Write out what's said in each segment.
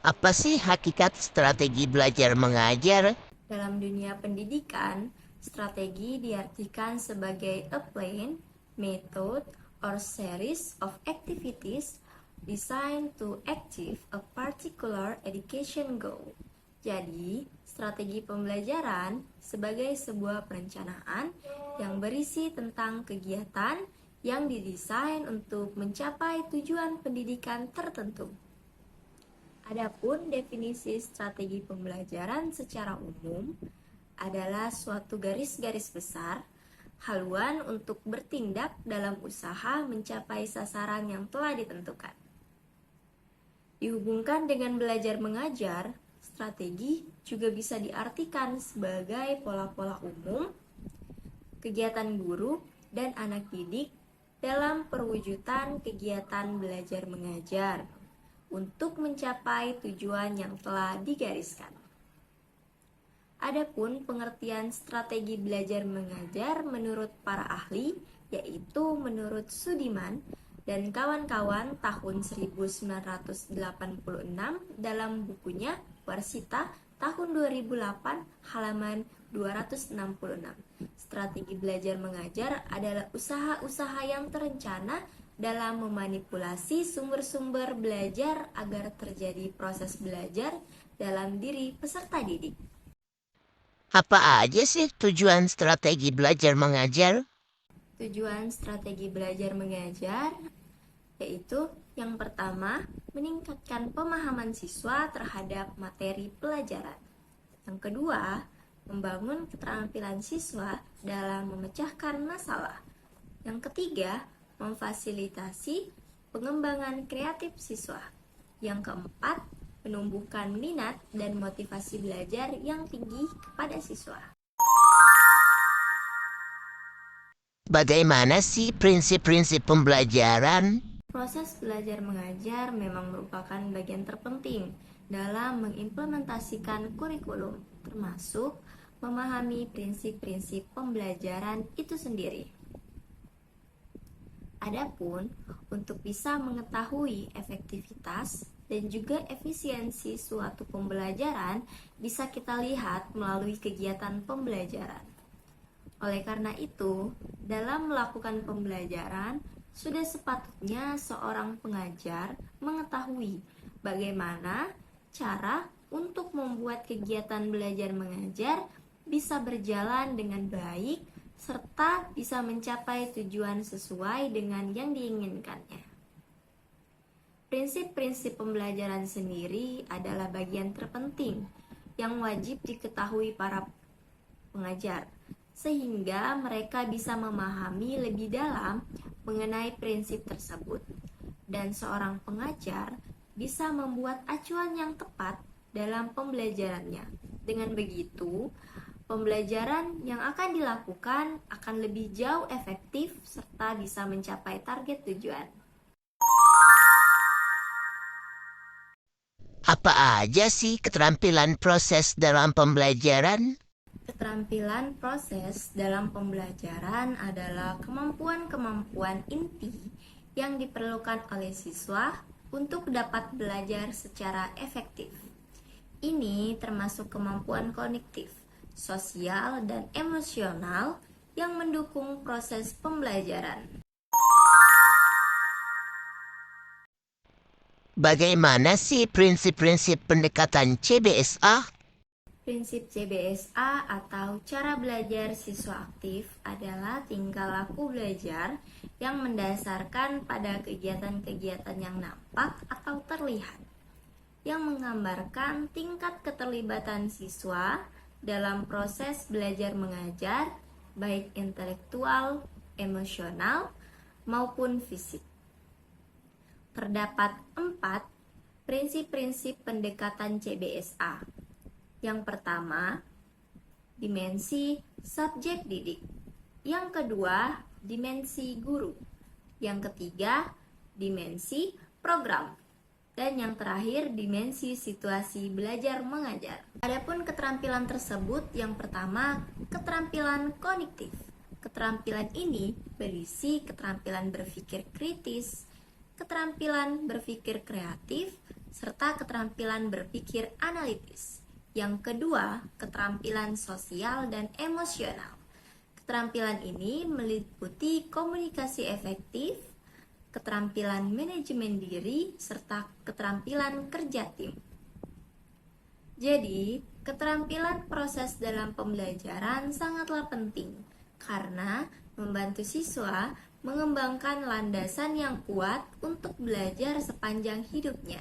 Apa sih hakikat strategi belajar mengajar? Dalam dunia pendidikan, strategi diartikan sebagai a plan, method, or series of activities designed to achieve a particular education goal. Jadi, strategi pembelajaran sebagai sebuah perencanaan yang berisi tentang kegiatan yang didesain untuk mencapai tujuan pendidikan tertentu. Adapun definisi strategi pembelajaran secara umum adalah suatu garis-garis besar haluan untuk bertindak dalam usaha mencapai sasaran yang telah ditentukan. Dihubungkan dengan belajar mengajar, strategi juga bisa diartikan sebagai pola-pola umum, kegiatan guru dan anak didik dalam perwujudan kegiatan belajar mengajar untuk mencapai tujuan yang telah digariskan. Adapun pengertian strategi belajar mengajar menurut para ahli, yaitu menurut Sudiman dan kawan-kawan tahun 1986 dalam bukunya Warsita tahun 2008 halaman 266. Strategi belajar mengajar adalah usaha-usaha yang terencana dalam memanipulasi sumber-sumber belajar agar terjadi proses belajar dalam diri peserta didik. Apa aja sih tujuan strategi belajar mengajar? Tujuan strategi belajar mengajar yaitu yang pertama, meningkatkan pemahaman siswa terhadap materi pelajaran. Yang kedua, membangun keterampilan siswa dalam memecahkan masalah. Yang ketiga, memfasilitasi pengembangan kreatif siswa. Yang keempat, menumbuhkan minat dan motivasi belajar yang tinggi kepada siswa. Bagaimana sih prinsip-prinsip pembelajaran? Proses belajar mengajar memang merupakan bagian terpenting dalam mengimplementasikan kurikulum, termasuk memahami prinsip-prinsip pembelajaran itu sendiri. Adapun, untuk bisa mengetahui efektivitas dan juga efisiensi suatu pembelajaran bisa kita lihat melalui kegiatan pembelajaran. Oleh karena itu, dalam melakukan pembelajaran, sudah sepatutnya seorang pengajar mengetahui bagaimana cara untuk membuat kegiatan belajar mengajar bisa berjalan dengan baik serta bisa mencapai tujuan sesuai dengan yang diinginkannya. Prinsip-prinsip pembelajaran sendiri adalah bagian terpenting yang wajib diketahui para pengajar, sehingga mereka bisa memahami lebih dalam mengenai prinsip tersebut, dan seorang pengajar bisa membuat acuan yang tepat dalam pembelajarannya. Dengan begitu, pembelajaran yang akan dilakukan akan lebih jauh efektif serta bisa mencapai target tujuan. Apa aja sih keterampilan proses dalam pembelajaran? Keterampilan proses dalam pembelajaran adalah kemampuan-kemampuan inti yang diperlukan oleh siswa untuk dapat belajar secara efektif. Ini termasuk kemampuan kognitif, sosial, dan emosional yang mendukung proses pembelajaran. Bagaimana sih prinsip-prinsip pendekatan CBSA? Prinsip CBSA atau cara belajar siswa aktif adalah tingkah laku belajar yang mendasarkan pada kegiatan-kegiatan yang nampak atau terlihat, yang menggambarkan tingkat keterlibatan siswa dalam proses belajar mengajar, baik intelektual, emosional, maupun fisik. Terdapat 4 prinsip-prinsip pendekatan CBSA. Yang pertama, dimensi subjek didik. Yang kedua, dimensi guru. Yang ketiga, dimensi program. Dan yang terakhir, dimensi situasi belajar mengajar. Adapun keterampilan tersebut, yang pertama, keterampilan kognitif. Keterampilan ini berisi keterampilan berpikir kritis, keterampilan berpikir kreatif, serta keterampilan berpikir analitis. Yang kedua, keterampilan sosial dan emosional. Keterampilan ini meliputi komunikasi efektif, keterampilan manajemen diri, serta keterampilan kerja tim. Jadi, keterampilan proses dalam pembelajaran sangatlah penting karena membantu siswa mengembangkan landasan yang kuat untuk belajar sepanjang hidupnya,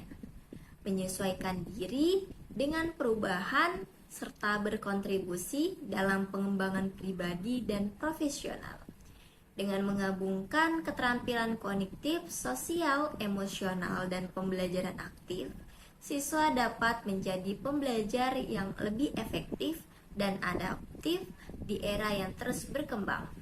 menyesuaikan diri dengan perubahan, serta berkontribusi dalam pengembangan pribadi dan profesional. Dengan menggabungkan keterampilan kognitif, sosial, emosional, dan pembelajaran aktif, siswa dapat menjadi pembelajar yang lebih efektif dan adaptif di era yang terus berkembang.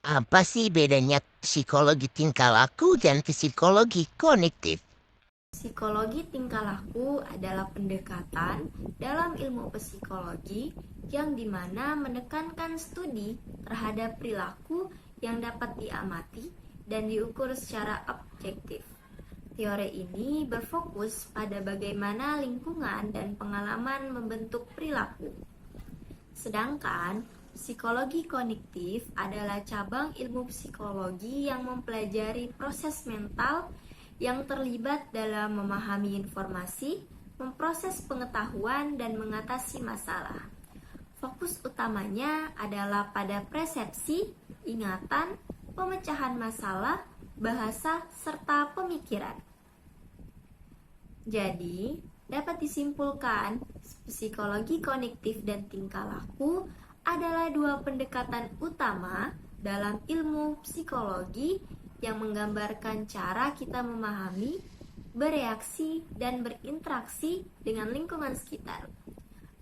Apa sih bedanya psikologi tingkah laku dan psikologi kognitif? Psikologi tingkah laku adalah pendekatan dalam ilmu psikologi yang dimana menekankan studi terhadap perilaku yang dapat diamati dan diukur secara objektif. Teori ini berfokus pada bagaimana lingkungan dan pengalaman membentuk perilaku. Sedangkan psikologi kognitif adalah cabang ilmu psikologi yang mempelajari proses mental yang terlibat dalam memahami informasi, memproses pengetahuan, dan mengatasi masalah. Fokus utamanya adalah pada persepsi, ingatan, pemecahan masalah, bahasa, serta pemikiran. Jadi, dapat disimpulkan, psikologi kognitif dan tingkah laku adalah dua pendekatan utama dalam ilmu psikologi yang menggambarkan cara kita memahami, bereaksi, dan berinteraksi dengan lingkungan sekitar.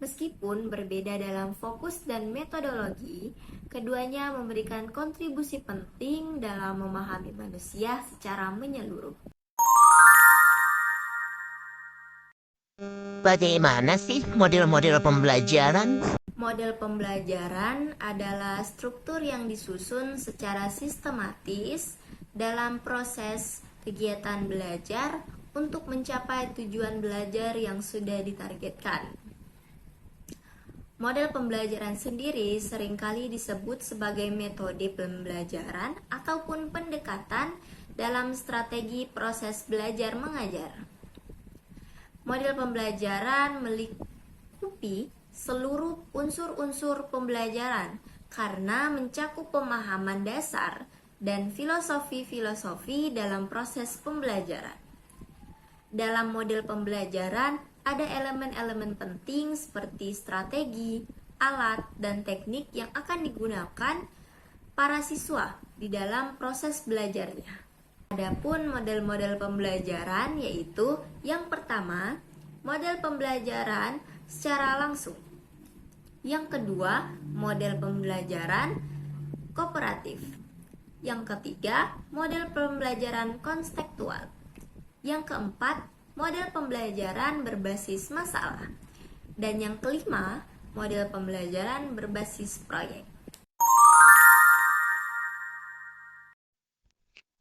Meskipun berbeda dalam fokus dan metodologi, keduanya memberikan kontribusi penting dalam memahami manusia secara menyeluruh. Bagaimana sih model-model pembelajaran? Model pembelajaran adalah struktur yang disusun secara sistematis dalam proses kegiatan belajar untuk mencapai tujuan belajar yang sudah ditargetkan. Model pembelajaran sendiri seringkali disebut sebagai metode pembelajaran ataupun pendekatan dalam strategi proses belajar mengajar. Model pembelajaran melingkupi seluruh unsur-unsur pembelajaran karena mencakup pemahaman dasar dan filosofi-filosofi dalam proses pembelajaran. Dalam model pembelajaran ada elemen-elemen penting seperti strategi, alat, dan teknik yang akan digunakan para siswa di dalam proses belajarnya. Adapun model-model pembelajaran yaitu yang pertama, model pembelajaran secara langsung. Yang kedua, model pembelajaran kooperatif. Yang ketiga, model pembelajaran konstekstual. Yang keempat, model pembelajaran berbasis masalah. Dan yang kelima, model pembelajaran berbasis proyek.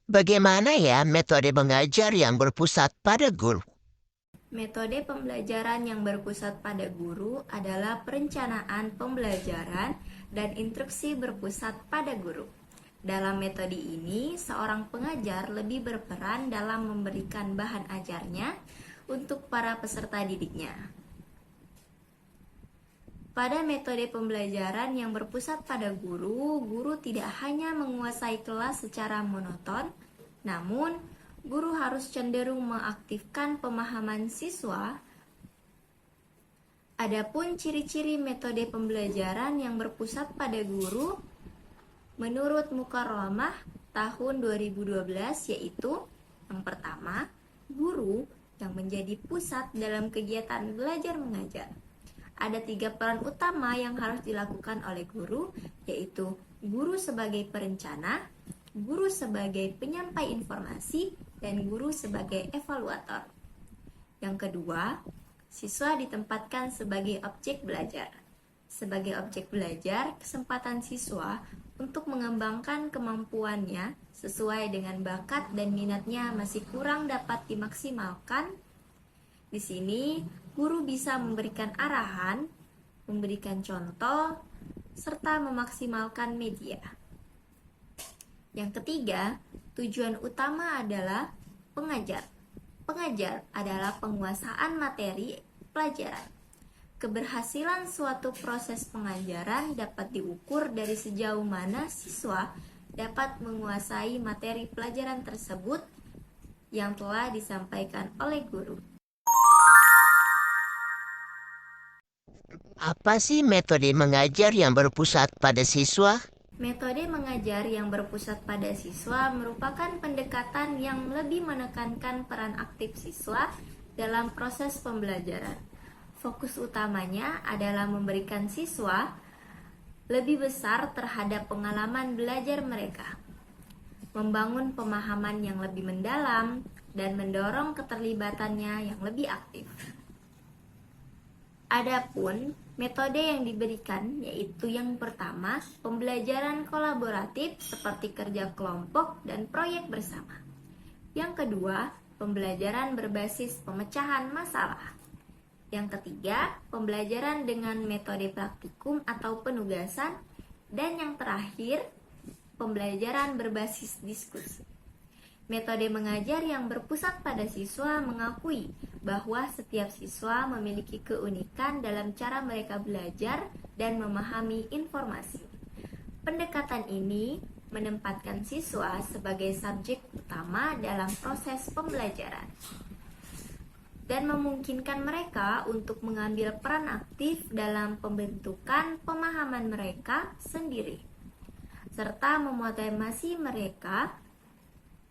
Bagaimana ya metode mengajar yang berpusat pada guru? Metode pembelajaran yang berpusat pada guru adalah perencanaan pembelajaran dan instruksi berpusat pada guru. Dalam metode ini, seorang pengajar lebih berperan dalam memberikan bahan ajarnya untuk para peserta didiknya. Pada metode pembelajaran yang berpusat pada guru, guru tidak hanya menguasai kelas secara monoton, namun guru harus cenderung mengaktifkan pemahaman siswa. Adapun ciri-ciri metode pembelajaran yang berpusat pada guru menurut Mukarramah tahun 2012 yaitu yang pertama, guru yang menjadi pusat dalam kegiatan belajar mengajar. Ada 3 peran utama yang harus dilakukan oleh guru, yaitu guru sebagai perencana, guru sebagai penyampai informasi, dan guru sebagai evaluator. Yang kedua, siswa ditempatkan sebagai objek belajar. Sebagai objek belajar, kesempatan siswa untuk mengembangkan kemampuannya sesuai dengan bakat dan minatnya masih kurang dapat dimaksimalkan. Di sini, guru bisa memberikan arahan, memberikan contoh, serta memaksimalkan media. Yang ketiga, tujuan utama adalah pengajar. Pengajar adalah penguasaan materi pelajaran. Keberhasilan suatu proses pengajaran dapat diukur dari sejauh mana siswa dapat menguasai materi pelajaran tersebut yang telah disampaikan oleh guru. Apa sih metode mengajar yang berpusat pada siswa? Metode mengajar yang berpusat pada siswa merupakan pendekatan yang lebih menekankan peran aktif siswa dalam proses pembelajaran. Fokus utamanya adalah memberikan siswa lebih besar terhadap pengalaman belajar mereka, membangun pemahaman yang lebih mendalam, dan mendorong keterlibatannya yang lebih aktif. Adapun metode yang diberikan yaitu yang pertama, pembelajaran kolaboratif seperti kerja kelompok dan proyek bersama. Yang kedua, pembelajaran berbasis pemecahan masalah. Yang ketiga, pembelajaran dengan metode praktikum atau penugasan. Dan yang terakhir, pembelajaran berbasis diskusi. Metode mengajar yang berpusat pada siswa mengakui bahwa setiap siswa memiliki keunikan dalam cara mereka belajar dan memahami informasi. Pendekatan ini menempatkan siswa sebagai subjek utama dalam proses pembelajaran dan memungkinkan mereka untuk mengambil peran aktif dalam pembentukan pemahaman mereka sendiri, serta memotivasi mereka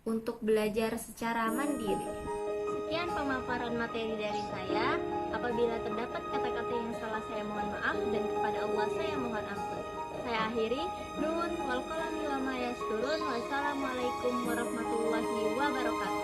untuk belajar secara mandiri. Sekian pemaparan materi dari saya. Apabila terdapat kata-kata yang salah, saya mohon maaf, dan kepada Allah saya mohon ampun. Saya akhiri. Nun wal qalami wa ma yasturun. Wassalamualaikum warahmatullahi wabarakatuh.